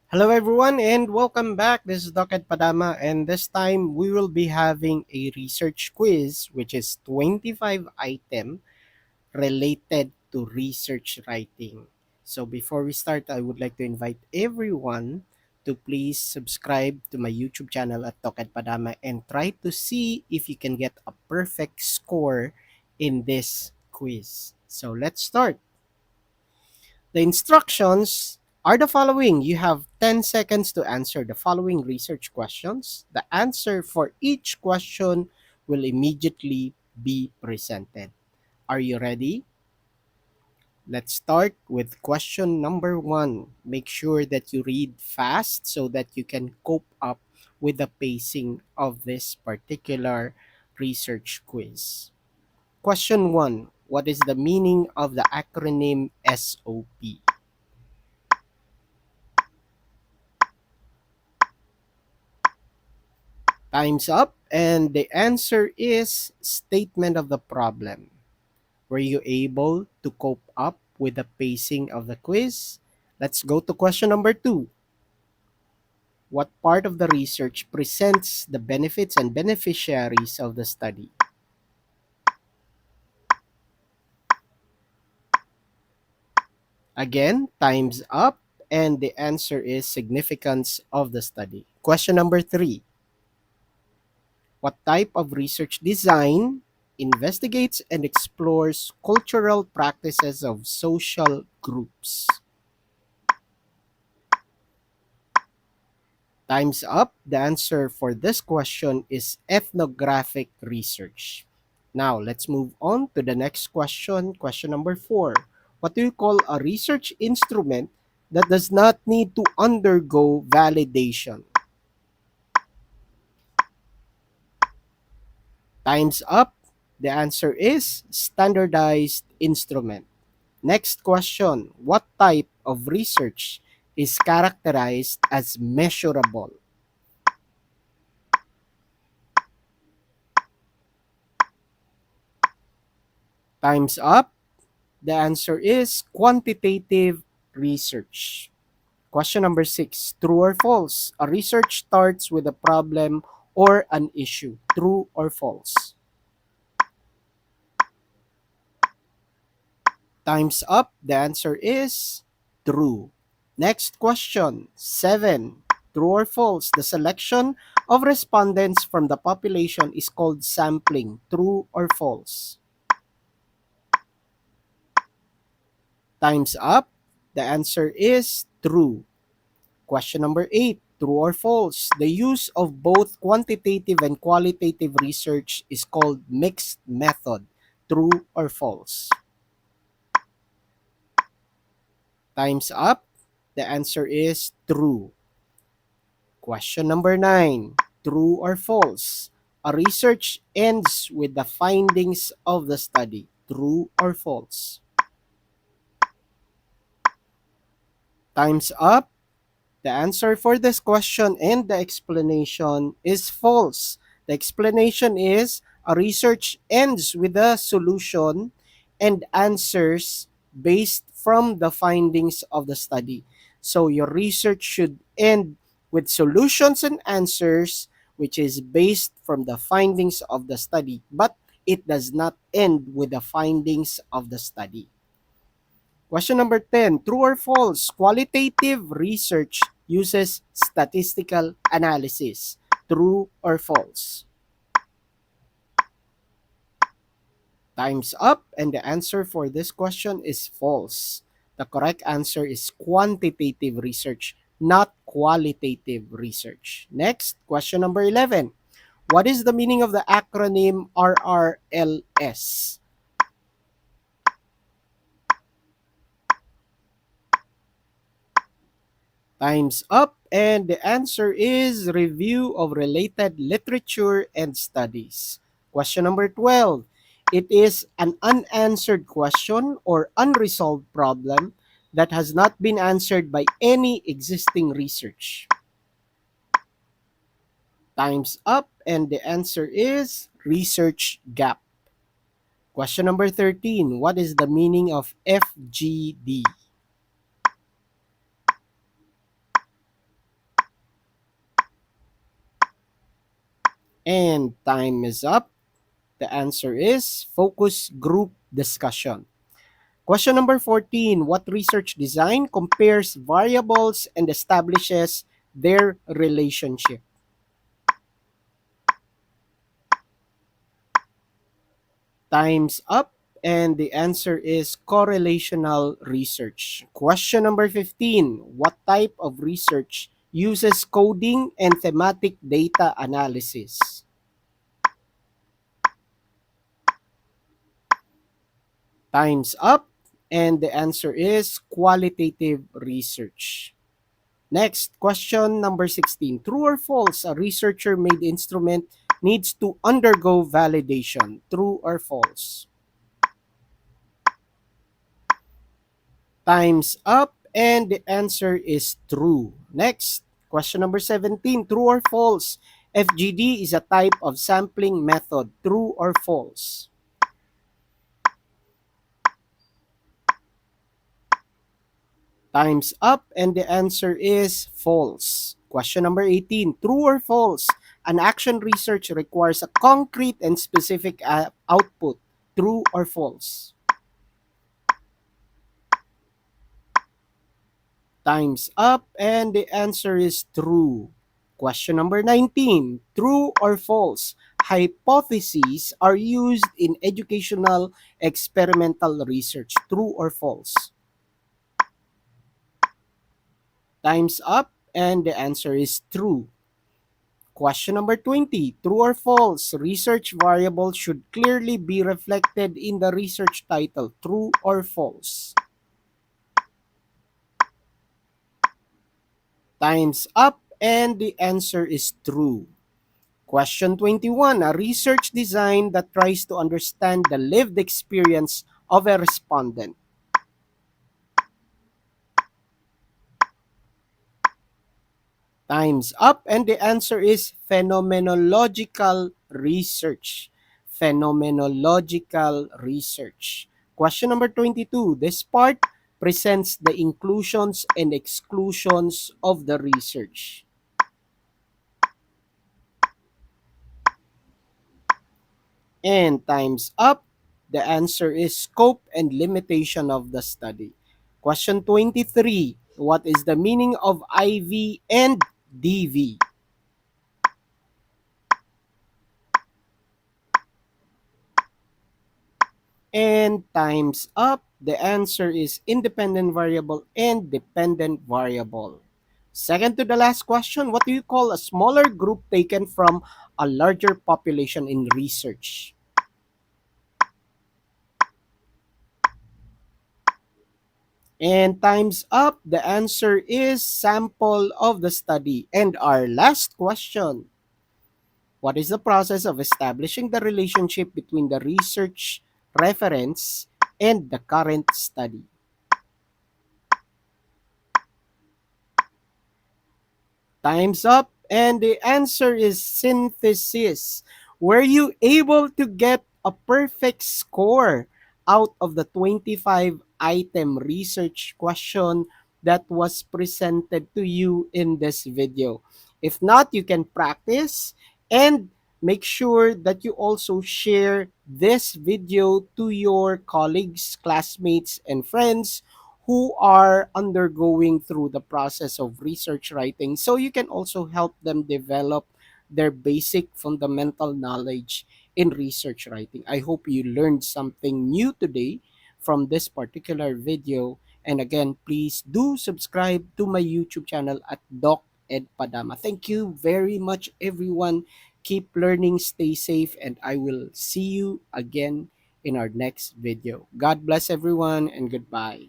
Hello everyone and welcome back. This is Doc Padama and this time we will be having a research quiz which is 25 item related to research writing. So before we start, I would like to invite everyone to please subscribe to my YouTube channel at Doc Padama and try to see if you can get a perfect score in this quiz. So let's start. The instructions are the following. You have 10 seconds to answer the following research questions. The answer for each question will immediately be presented. Are you ready? Let's start with question number one. Make sure that you read fast so that you can cope up with the pacing of this particular research quiz. Question one. What is the meaning of the acronym SOP? Time's up, and the answer is statement of the problem. Were you able to cope up with the pacing of the quiz? Let's go to question number two. What part of the research presents the benefits and beneficiaries of the study? Again, time's up, and the answer is significance of the study. Question number three. What type of research design investigates and explores cultural practices of social groups? Time's up. The answer for this question is ethnographic research. Now, let's move on to the next question. Question number four. What do you call a research instrument that does not need to undergo validation? Time's up. The answer is standardized instrument. Next question. What type of research is characterized as measurable? Time's up. The answer is quantitative research. Question number six. True or false? A research starts with a problem or an issue. True or false? Time's up. The answer is true. Next question. 7. True or false? The selection of respondents from the population is called sampling. True or false? Time's up. The answer is true. Question number 8. True or false? The use of both quantitative and qualitative research is called mixed method. True or false? Time's up. The answer is true. Question number 9. True or false? A research ends with the findings of the study. True or false? Time's up. The answer for this question and the explanation is false. The explanation is a research ends with a solution and answers based from the findings of the study. So your research should end with solutions and answers which is based from the findings of the study, but it does not end with the findings of the study. Question number 10. True or false? Qualitative research uses statistical analysis. True or false? Time's up, and the answer for this question is false. The correct answer is quantitative research, not qualitative research. Next, question number 11. What is the meaning of the acronym RRLS? Time's up, and the answer is review of related literature and studies. Question number 12. It is an unanswered question or unresolved problem that has not been answered by any existing research. Time's up, and the answer is research gap. Question number 13. What is the meaning of FGD? And time is up. The answer is focus group discussion. Question number 14. What research design compares variables and establishes their relationship? Time's up. And the answer is correlational research. Question number 15. What type of research uses coding and thematic data analysis? Time's up. And the answer is qualitative research. Next, question number 16. True or false, a researcher made instrument needs to undergo validation? True or false? Time's up, and the answer is true. Next, question number 17. True or false? FGD is a type of sampling method. True or false? Time's up, and the answer is false. Question number 18. True or false? An action research requires a concrete and specific output. True or false? Time's up, and the answer is true. Question number 19. True or false? Hypotheses are used in educational experimental research. True or false? Time's up, and the answer is true. Question number 20. True or false? Research variables should clearly be reflected in the research title. True or false? Time's up, and the answer is true. Question 21. A research design that tries to understand the lived experience of a respondent. Time's up, and the answer is phenomenological research. Phenomenological research. Question number 22. This part presents the inclusions and exclusions of the research. And time's up. The answer is scope and limitation of the study. Question 23. What is the meaning of IV and DV? And time's up. The answer is independent variable and dependent variable. Second to the last question, what do you call a smaller group taken from a larger population in research? And time's up. The answer is sample of the study. And our last question, what is the process of establishing the relationship between the research reference and the current study? Time's up, and the answer is synthesis. Were you able to get a perfect score out of the 25 item research question that was presented to you in this video? If not, you can practice and make sure that you also share this video to your colleagues, classmates, and friends who are undergoing through the process of research writing, so you can also help them develop their basic fundamental knowledge in research writing. I hope you learned something new today from this particular video. And again, please do subscribe to my YouTube channel at Doc Ed Padama. Thank you very much, everyone. Keep learning, stay safe, and I will see you again in our next video. God bless everyone, and goodbye.